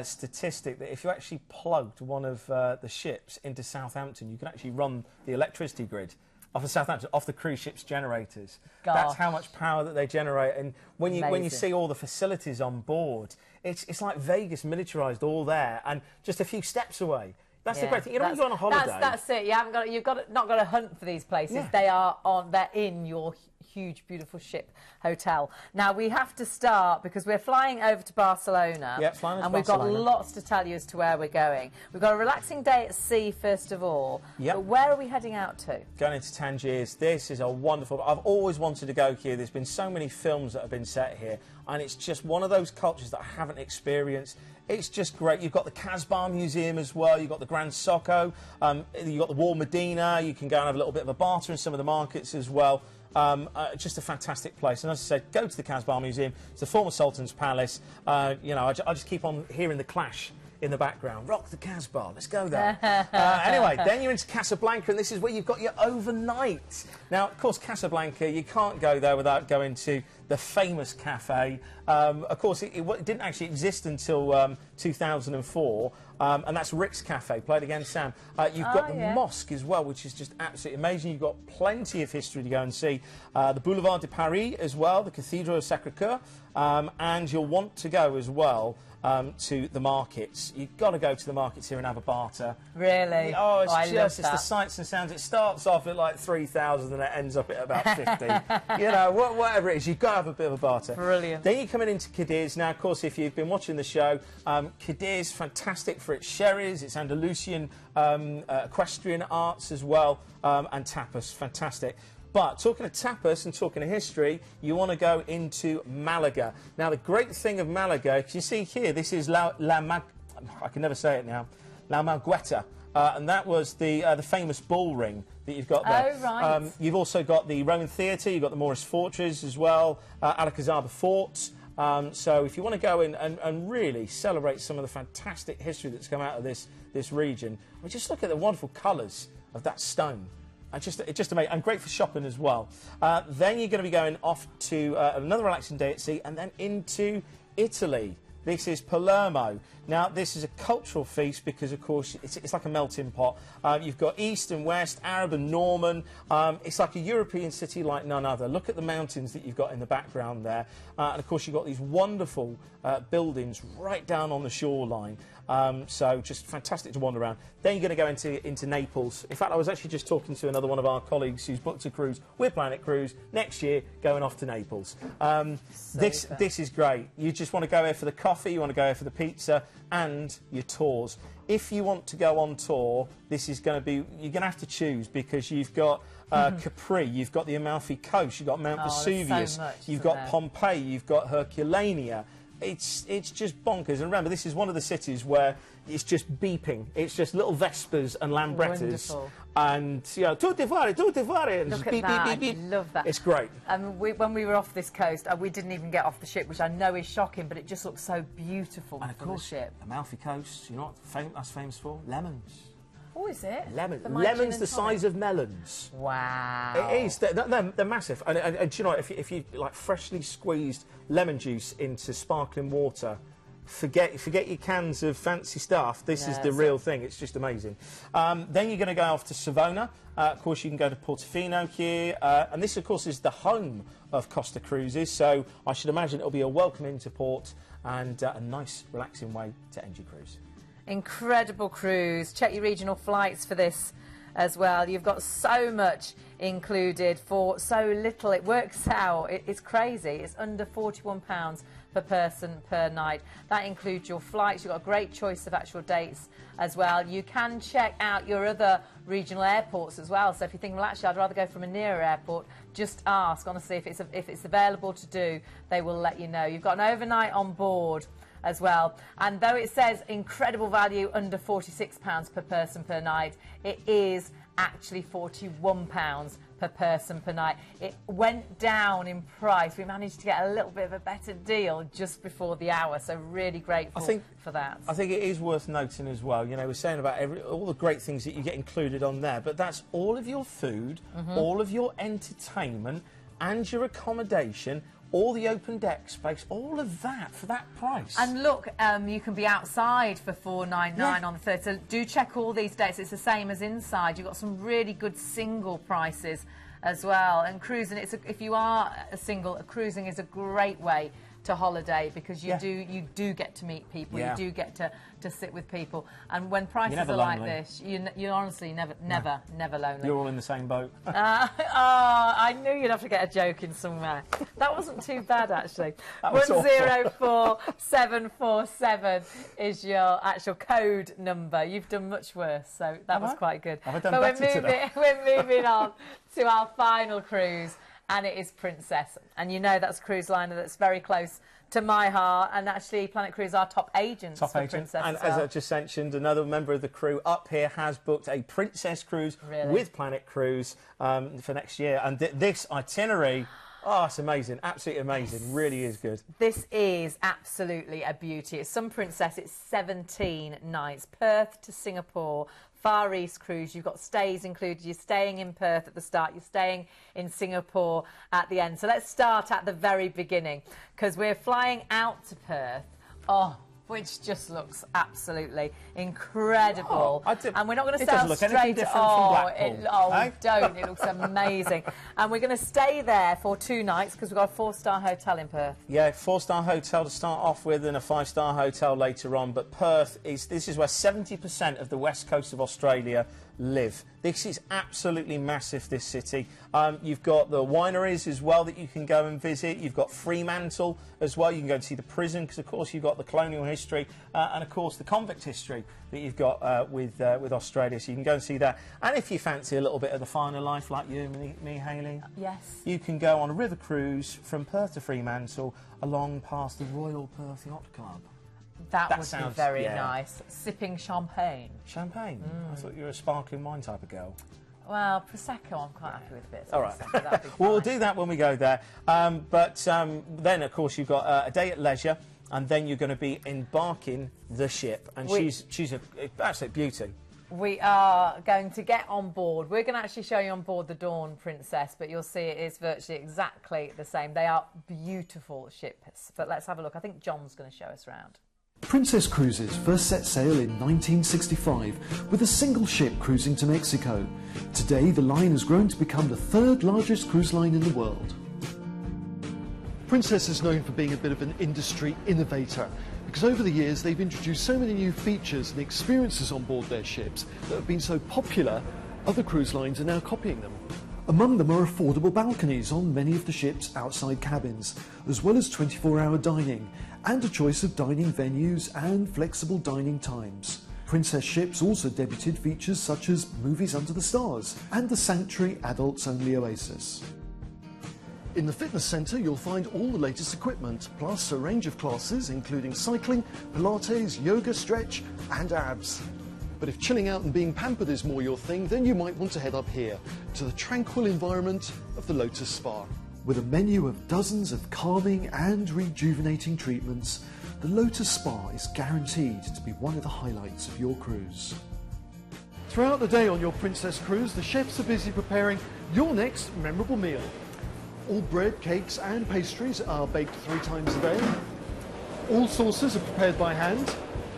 statistic that if you actually plugged one of the ships into Southampton, you could actually run the electricity grid off of Southampton, off the cruise ship's generators. Gosh. That's how much power that they generate. And when you see all the facilities on board, it's like Vegas militarised all there and just a few steps away. That's the great thing. You don't go on a holiday. That's it. You've not got to hunt for these places. Yeah. They're in your huge, beautiful ship hotel. Now we have to start because we're flying over to Barcelona. Yep, flying over to we've Barcelona. got lots to tell you as to where we're going. We've got a relaxing day at sea first of all. Yep. But where are we heading out to? Going into Tangiers. This is a wonderful... I've always wanted to go here. There's been so many films that have been set here, and it's just one of those cultures that I haven't experienced. It's just great. You've got the Casbah Museum as well. You've got the Gran Soco. You've got the Wall Medina. You can go and have a little bit of a barter in some of the markets as well. Just a fantastic place. And as I said, go to the Casbah Museum. It's the former Sultan's Palace. You know, I just keep on hearing the Clash in the background. Rock the Casbah. Let's go there. Anyway, then you're into Casablanca, and this is where you've got your overnight. Now, of course, Casablanca, you can't go there without going to the famous cafe. Of course, it didn't actually exist until 2004, and that's Rick's Cafe. Play it again, Sam. You've got the mosque as well, which is just absolutely amazing. You've got plenty of history to go and see. The Boulevard de Paris as well, the Cathedral of Sacré-Cœur, and you'll want to go as well to the markets. You've got to go to the markets here and have a barter. Really? Oh, it's the sights and sounds. It starts off at like 3,000 and it ends up at about 50. You know, whatever it is, you've got to have a bit of a barter. Brilliant. Then you're coming into Cadix. Now, of course, if you've been watching the show, Cadix, fantastic for its sherries, its Andalusian equestrian arts as well, and tapas, fantastic. But talking of tapas and talking of history, you want to go into Malaga. Now, the great thing of Malaga, because you see here, this is I can never say it now, La Margueta. And that was the famous bull ring that you've got there. Oh, right. You've also got the Roman Theatre, you've got the Moorish Fortress as well, Alcazaba Fort. So if you want to go in and really celebrate some of the fantastic history that's come out of this region, I mean, just look at the wonderful colours of that stone. It's just amazing, and great for shopping as well. Then you're going to be going off to another relaxing day at sea, and then into Italy. This is Palermo. Now, this is a cultural feast because, of course, it's like a melting pot. You've got East and West, Arab and Norman. It's like a European city like none other. Look at the mountains that you've got in the background there. And, of course, you've got these wonderful buildings right down on the shoreline. So just fantastic to wander around. Then you're going to go into Naples. In fact, I was actually just talking to another one of our colleagues who's booked a cruise with Planet Cruise next year, going off to Naples. This is great. You just want to go here for the coffee, you want to go here for the pizza and your tours. If you want to go on tour, this is going to be, you're going to have to choose because you've got Capri, you've got the Amalfi Coast, you've got Mount Vesuvius, so much, you've got Pompeii, you've got Herculaneum. It's just bonkers. And remember, this is one of the cities where it's just beeping. It's just little Vespers and Lambrettas. Wonderful. And, you know, tutti fare, tutti fare. And Look just at beep, that. beep, beep, beep. I love that. It's great. When we were off this coast, we didn't even get off the ship, which I know is shocking, but it just looks so beautiful And of from course, the ship. Amalfi Coast, you know what that's famous for? Lemons. Oh, is it? Lemon. For my Lemons gin the and size tonic? of melons. Wow. It is. They're massive. And do you know, if you like freshly squeezed lemon juice into sparkling water, forget your cans of fancy stuff. This is the real thing. It's just amazing. Then you're going to go off to Savona. Of course, you can go to Portofino here. And this, of course, is the home of Costa Cruises. So I should imagine it'll be a welcome into port and a nice, relaxing way to end your cruise. Incredible cruise. Check your regional flights for this as well. You've got so much included for so little. It works out. It's crazy. It's under £41 per person per night. That includes your flights. You've got a great choice of actual dates as well. You can check out your other regional airports as well. So if you think, well, actually, I'd rather go from a nearer airport, just ask. Honestly, if it's available to do, they will let you know. You've got an overnight on board as well, and though it says incredible value under £46 per person per night, it is actually £41 per person per night. It went down in price. We managed to get a little bit of a better deal just before the hour, so really grateful for that. I think it is worth noting as well, you know, we're saying about all the great things that you get included on there, but that's all of your food, all of your entertainment and your accommodation, all the open deck space, all of that for that price. And look, you can be outside for $4.99 on the 3rd, so do check all these dates. It's the same as inside. You've got some really good single prices as well. And cruising, if you are a single, cruising is a great way to holiday because you do get to meet people, you do get to sit with people, and when prices are like this, you're honestly never lonely. You're all in the same boat. I knew you'd have to get a joke in somewhere. That wasn't too bad actually. 104747 is your actual code number. You've done much worse, so that was quite good. Have I done better today? We're moving on to our final cruise, and it is Princess. And you know that's a cruise liner that's very close to my heart, and actually Planet Cruise are top agents for Princess. And as I just mentioned, another member of the crew up here has booked a Princess cruise with Planet Cruise for next year. And this itinerary, oh, it's amazing, absolutely amazing, really is good. This is absolutely a beauty. It's some Princess, it's 17 nights, Perth to Singapore, Far East cruise. You've got stays included. You're staying in Perth at the start, you're staying in Singapore at the end. So let's start at the very beginning, because we're flying out to Perth, which just looks absolutely incredible. And we're not going to sail straight. Don't. It looks amazing. And we're going to stay there for 2 nights because we've got a 4-star hotel in Perth. Yeah, 4-star hotel to start off with and a 5-star hotel later on. But Perth this is where 70% of the west coast of Australia live. This is absolutely massive, this city. You've got the wineries as well that you can go and visit. You've got Fremantle as well. You can go and see the prison because, of course, you've got the colonial history and, of course, the convict history that you've got with Australia. So you can go and see that. And if you fancy a little bit of the finer life like you and me, Hayley, yes, you can go on a river cruise from Perth to Fremantle along past the Royal Perth Yacht Club. That would be very nice. Sipping champagne. Champagne? I thought you were a sparkling wine type of girl. Well, Prosecco I'm quite happy with a bit. All right. Well, we'll do that when we go there. But then, of course, you've got a day at leisure, and then you're going to be embarking the ship. And she's an absolute beauty. We are going to get on board. We're going to actually show you on board the Dawn Princess, but you'll see it is virtually exactly the same. They are beautiful ships. But let's have a look. I think John's going to show us around. Princess Cruises first set sail in 1965 with a single ship cruising to Mexico. Today the line has grown to become the 3rd largest cruise line in the world. Princess is known for being a bit of an industry innovator because over the years they've introduced so many new features and experiences on board their ships that have been so popular, other cruise lines are now copying them. Among them are affordable balconies on many of the ship's outside cabins, as well as 24-hour dining, and a choice of dining venues and flexible dining times. Princess ships also debuted features such as movies under the stars and the Sanctuary adults-only Oasis. In the fitness centre you'll find all the latest equipment, plus a range of classes including cycling, Pilates, yoga, stretch and abs. But if chilling out and being pampered is more your thing, then you might want to head up here, to the tranquil environment of the Lotus Spa. With a menu of dozens of calming and rejuvenating treatments, the Lotus Spa is guaranteed to be one of the highlights of your cruise. Throughout the day on your Princess Cruise, the chefs are busy preparing your next memorable meal. All bread, cakes and pastries are baked 3 times a day. All sauces are prepared by hand.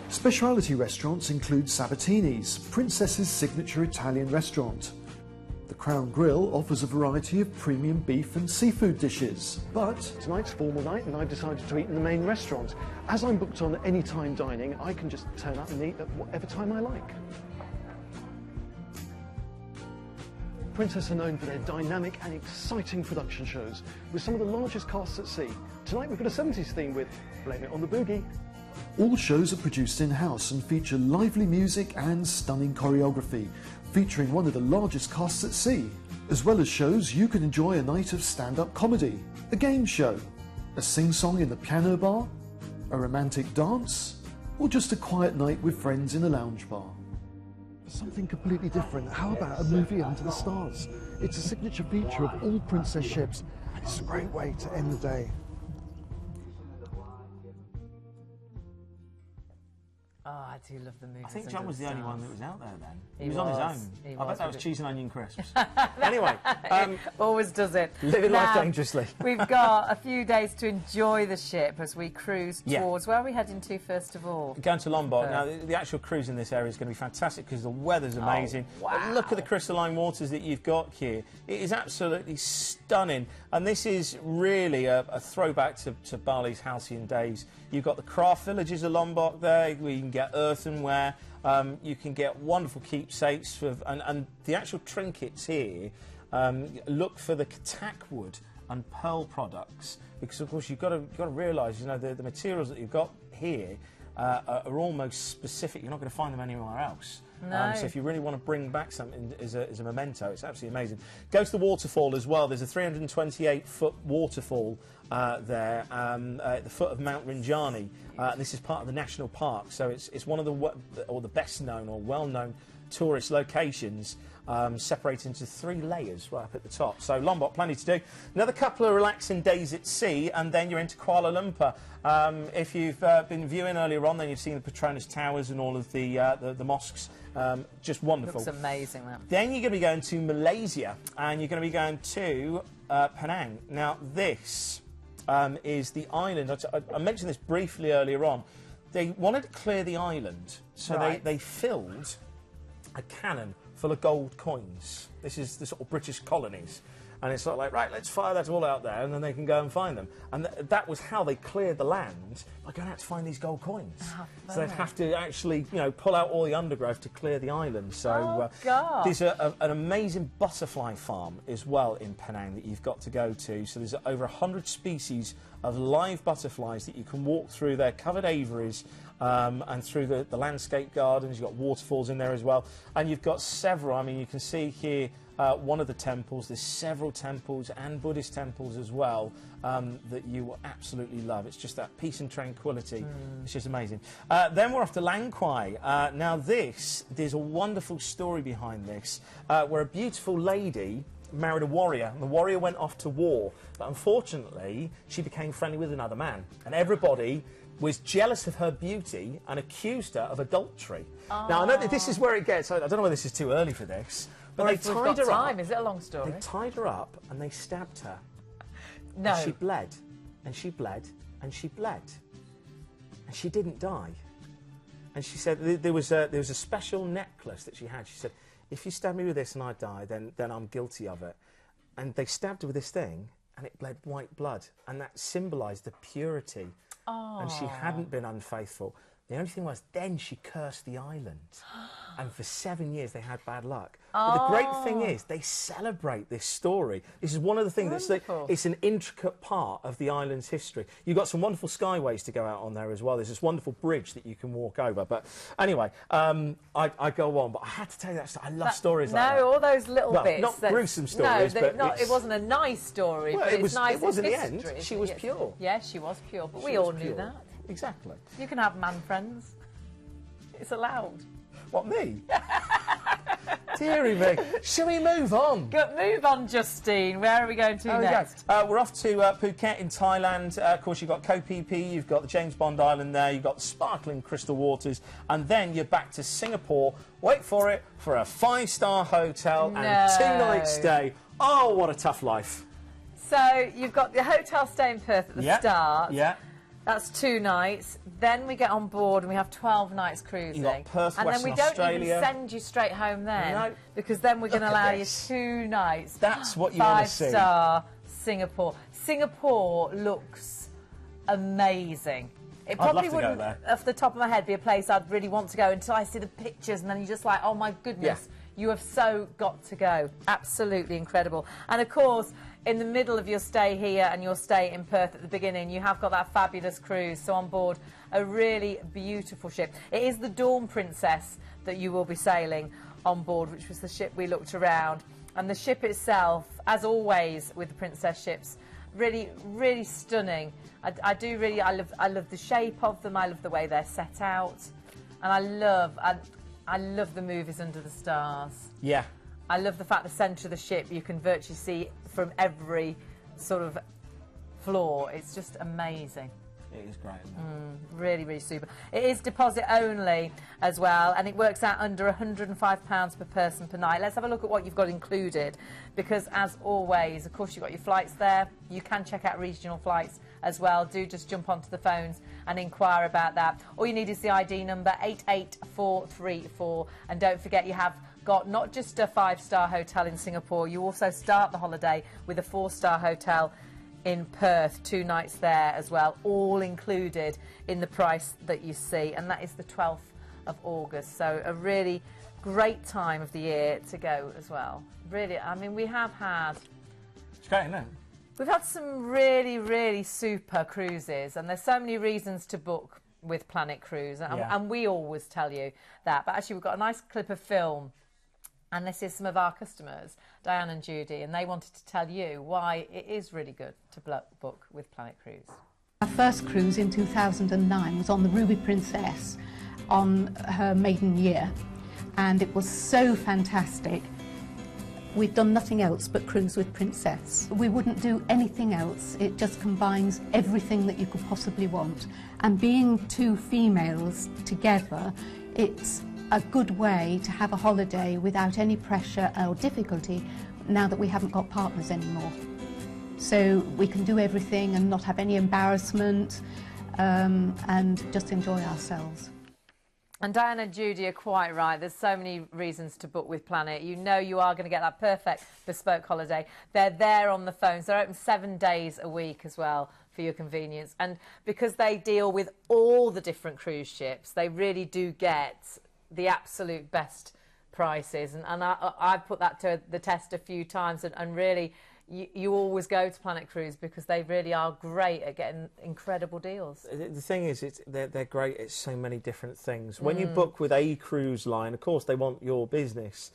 Speciality restaurants include Sabatini's, Princess's signature Italian restaurant. The Crown Grill offers a variety of premium beef and seafood dishes. But tonight's formal night and I've decided to eat in the main restaurant. As I'm booked on anytime dining, I can just turn up and eat at whatever time I like. Princess are known for their dynamic and exciting production shows with some of the largest casts at sea. Tonight we've got a 70s theme with Blame It on the Boogie. All shows are produced in-house and feature lively music and stunning choreography, featuring one of the largest casts at sea. As well as shows, you can enjoy a night of stand-up comedy, a game show, a sing-song in the piano bar, a romantic dance, or just a quiet night with friends in a lounge bar. Something completely different. How about a movie Under the Stars? It's a signature feature of all Princess ships, and it's a great way to end the day. Oh, I do love the movie. I think John was the only one that was out there then. He was on his was. own. I bet that was cheese and onion crisps. Anyway, always does it. living life Now, dangerously. We've got a few days to enjoy the ship as we cruise Yeah. towards. Where are we heading to first of all? Going to Lombok. Now, the actual cruise in this area is going to be fantastic because the weather's amazing. wow. Look at the crystalline waters that you've got here. It is absolutely stunning. And this is really a throwback to Bali's halcyon days. You've got the craft villages of Lombok there, where you can get earthenware. You can get wonderful keepsakes. And the actual trinkets here, look for the katak wood and pearl products, because of course you've got to realise, you know, the materials that you've got here are almost specific. You're not going to find them anywhere else. No. So if you really want to bring back something as a memento, it's absolutely amazing. Go to the waterfall as well. There's a 328-foot waterfall there at the foot of Mount Rinjani. This is part of the national park, so it's one of the best known or well-known tourist locations, separated into 3 layers right up at the top. So Lombok, plenty to do. Another couple of relaxing days at sea, and then you're into Kuala Lumpur. If you've been viewing earlier on, then you've seen the Petronas Towers and all of the mosques. Just wonderful. Looks amazing, that. Then you're going to be going to Malaysia, and you're going to be going to Penang. Now, this is the island. I mentioned this briefly earlier on. They wanted to clear the island, so Right. they filled a cannon full of gold coins. This is the sort of British colonies. And it's sort of like, right, let's fire that all out there, and then they can go and find them. And that was how they cleared the land, by going out to find these gold coins. So they'd have to actually, you know, pull out all the undergrowth to clear the island. So God. there's an amazing butterfly farm as well in Penang that you've got to go to. So there's over 100 species of live butterflies that you can walk through their covered aviaries, and through the landscape gardens. You've got waterfalls in there as well. And you've got several, I mean, you can see here one of the temples. There's several temples and Buddhist temples as well that you will absolutely love. It's just that peace and tranquility. It's just amazing. Then we're off to Langkawi. Now there's a wonderful story behind this, where a beautiful lady married a warrior, and the warrior went off to war. But unfortunately, she became friendly with another man, and everybody was jealous of her beauty and accused her of adultery. Now, I know that this is where it gets... I don't know whether this is too early for this, but they tied her up. Is it a long story? They tied her up and they stabbed her. No. And she bled, and she bled, and she bled. And she didn't die. And she said there was a special necklace that she had. She said, if you stab me with this and I die, then I'm guilty of it. And they stabbed her with this thing, and it bled white blood. And that symbolised the purity. And she hadn't been unfaithful. The only thing was, then she cursed the island. And for 7 years, they had bad luck. But the great thing is, they celebrate this story. This is one of the things it's an intricate part of the island's history. You've got some wonderful skyways to go out on there as well. There's this wonderful bridge that you can walk over. But anyway, I go on, but I had to tell you that story. I love stories like that. No, all those little bits. Not gruesome stories, but it wasn't a nice story, well, but it was nice it was in the history, end. She was pure. Yes, she was pure, but we was all knew pure. that. Exactly. You can have man friends. It's allowed. What, me? Deary me. Shall we move on? Move on, Justine. Where are we going to next? We're off to Phuket in Thailand. Of course, you've got Koh Phi Phi, you've got the James Bond Island there, you've got sparkling crystal waters, and then you're back to Singapore. Wait for it, for a 5-star hotel and 2-night stay. Oh, what a tough life. So you've got the hotel stay in Perth at the start. Yeah. That's 2 nights. Then we get on board and we have 12 nights cruising. You've got Perth, and Western then we don't Australia. even send you straight home then. No. Because then we're going to Look allow at you this. 2 nights. That's what you want to see. 5-star Singapore. Singapore looks amazing. It probably love to go wouldn't, there. off the top of my head, be a place I'd really want to go until I see the pictures, and then you're just like, oh my goodness, you have so got to go. Absolutely incredible. And of course, in the middle of your stay here and your stay in Perth at the beginning, you have got that fabulous cruise. So on board a really beautiful ship. It is the Dawn Princess that you will be sailing on board, which was the ship we looked around. And the ship itself, as always with the Princess ships, really, really stunning. I love the shape of them. I love the way they're set out, and I love the movies under the stars. Yeah. I love the fact the centre of the ship you can virtually see from every sort of floor. It's just amazing. It is great, isn't it? Really, really super. It is deposit only as well, and it works out under £105 per person per night. Let's have a look at what you've got included, because as always, of course, you've got your flights there. You can check out regional flights as well. Do just jump onto the phones and inquire about that. All you need is the ID number 88434, and don't forget you have got not just a 5-star hotel in Singapore, you also start the holiday with a 4-star hotel in Perth, 2 nights there as well, all included in the price that you see, and that is the 12th of August. So a really great time of the year to go as well. Really, I mean, we have had... It's great, isn't it? We've had some really, really super cruises, and there's so many reasons to book with Planet Cruise, and we always tell you that. But actually, we've got a nice clip of film, and this is some of our customers, Diane and Judy, and they wanted to tell you why it is really good to book with Planet Cruise. Our first cruise in 2009 was on the Ruby Princess on her maiden year, and it was so fantastic. We've done nothing else but cruise with Princess. We wouldn't do anything else. It just combines everything that you could possibly want. And being 2 females together, it's a good way to have a holiday without any pressure or difficulty now that we haven't got partners anymore. So we can do everything and not have any embarrassment and just enjoy ourselves. And Diane and Judy are quite right. There's so many reasons to book with Planet. You know you are going to get that perfect bespoke holiday. They're there on the phones. They're open 7 days a week as well for your convenience. And because they deal with all the different cruise ships, they really do get the absolute best prices. And I've put that to the test a few times. And really, you always go to Planet Cruise because they really are great at getting incredible deals. The thing is, they're great at so many different things. When you book with a cruise line, of course, they want your business,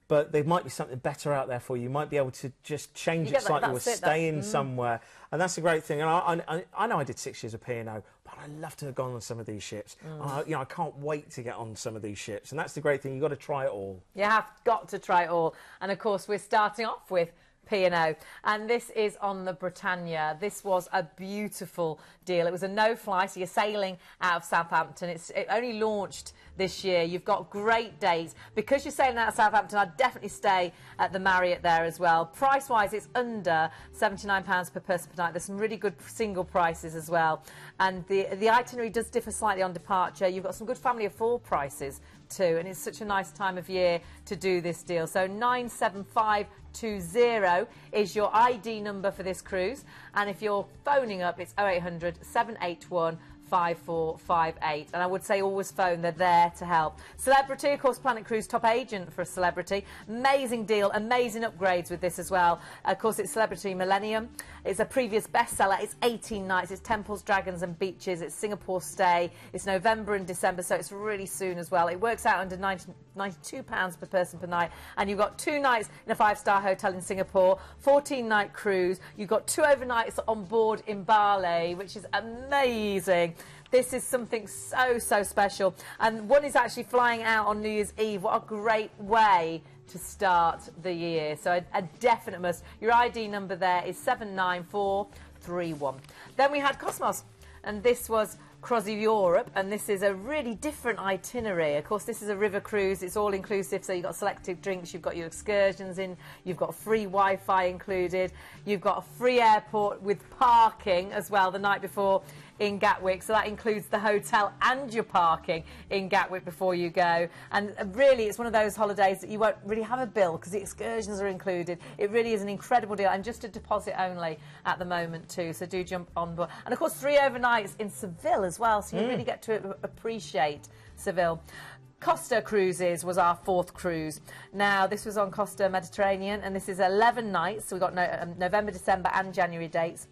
but there might be something better out there for you. You might be able to just change it slightly or stay in somewhere. And that's a great thing. And I know I did 6 years of P&O, but I love to have gone on some of these ships. I can't wait to get on some of these ships. And that's the great thing. You've got to try it all. You have got to try it all. And, of course, we're starting off with P&O, and this is on the Britannia. This was a beautiful deal. It was a no-fly, so you're sailing out of Southampton. It only launched this year. You've got great days. Because you're sailing out of Southampton, I'd definitely stay at the Marriott there as well. Price-wise, it's under £79 per person per night. There's some really good single prices as well. And the itinerary does differ slightly on departure. You've got some good family of 4 prices too, and it's such a nice time of year to do this deal. So 97520 is your ID number for this cruise, and if you're phoning up, it's 0800 781 5458, and I would say always phone. They're there to help. Celebrity, of course, Planet Cruise top agent for a Celebrity. Amazing deal, amazing upgrades with this as well. Of course, it's Celebrity Millennium. It's a previous bestseller. It's 18 nights. It's temples, dragons and beaches. It's Singapore stay. It's November and December, so it's really soon as well. It works out under £92 per person per night, and you've got 2 nights in a 5-star hotel in Singapore, 14-night cruise. You've got 2 overnights on board in Belle, which is amazing. This is something so, so special. And one is actually flying out on New Year's Eve. What a great way to start the year. So a definite must. Your ID number there is 79431. Then we had Cosmos, and this was Croisi Europe, and this is a really different itinerary. Of course, this is a river cruise. It's all inclusive, so you've got selected drinks, you've got your excursions in, you've got free Wi-Fi included, you've got a free airport with parking as well the night before in Gatwick, so that includes the hotel and your parking in Gatwick before you go. And really, it's one of those holidays that you won't really have a bill because the excursions are included. It really is an incredible deal, and just a deposit only at the moment too, so do jump on board. And of course, 3 overnights in Seville as well, so you really get to appreciate Seville. Costa Cruises was our 4th cruise. Now, this was on Costa Mediterranean, and this is 11 nights, so we've got November, December and January dates.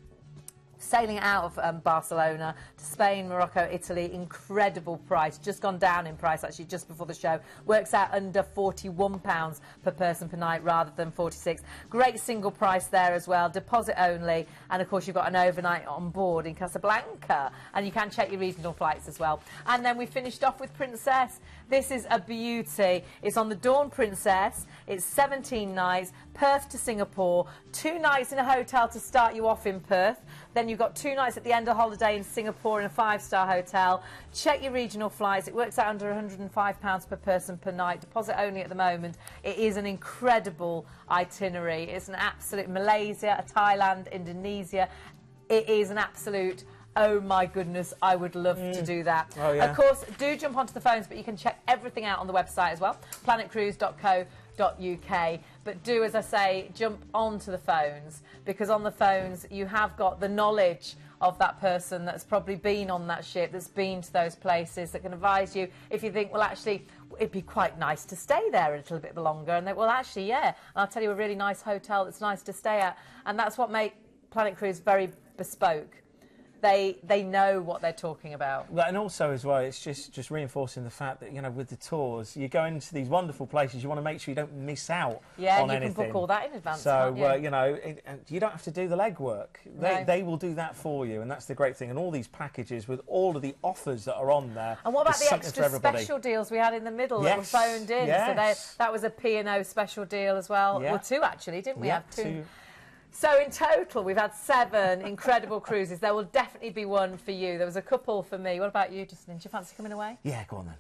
Sailing out of Barcelona to Spain, Morocco, Italy. Incredible price. Just gone down in price, actually, just before the show. Works out under £41 per person per night rather than 46. Great single price there as well. Deposit only. And, of course, you've got an overnight on board in Casablanca. And you can check your regional flights as well. And then we finished off with Princess. This is a beauty. It's on the Dawn Princess. It's 17 nights, Perth to Singapore. 2 nights in a hotel to start you off in Perth. Then you've got 2 nights at the end of the holiday in Singapore in a 5-star hotel. Check your regional flights. It works out under £105 per person per night. Deposit only at the moment. It is an incredible itinerary. It's an absolute Malaysia, Thailand, Indonesia. It is an absolute, oh my goodness, I would love to do that. Oh, yeah. Of course, do jump onto the phones, but you can check everything out on the website as well, planetcruise.co.uk. But do, as I say, jump onto the phones, because on the phones you have got the knowledge of that person that's probably been on that ship, that's been to those places, that can advise you if you think, well, actually, it'd be quite nice to stay there a little bit longer. And they, well, actually, yeah. And I'll tell you a really nice hotel that's nice to stay at. And that's what makes Planet Cruise very bespoke. They know what they're talking about. Well, and also as well, it's just reinforcing the fact that, you know, with the tours, you go into these wonderful places, you want to make sure you don't miss out on anything. Yeah, you can book all that in advance, so, can't you? you know, you don't have to do the legwork. They will do that for you, and that's the great thing. And all these packages with all of the offers that are on there. And what about the extra special deals we had in the middle that were phoned in? Yes. So that was a P&O special deal as well. Yeah. Well, 2 actually, didn't we? Yeah, Have 2. 2. So in total, we've had 7 incredible cruises. There will definitely be one for you. There was a couple for me. What about you, Justin? Do you fancy coming away? Yeah, go on then.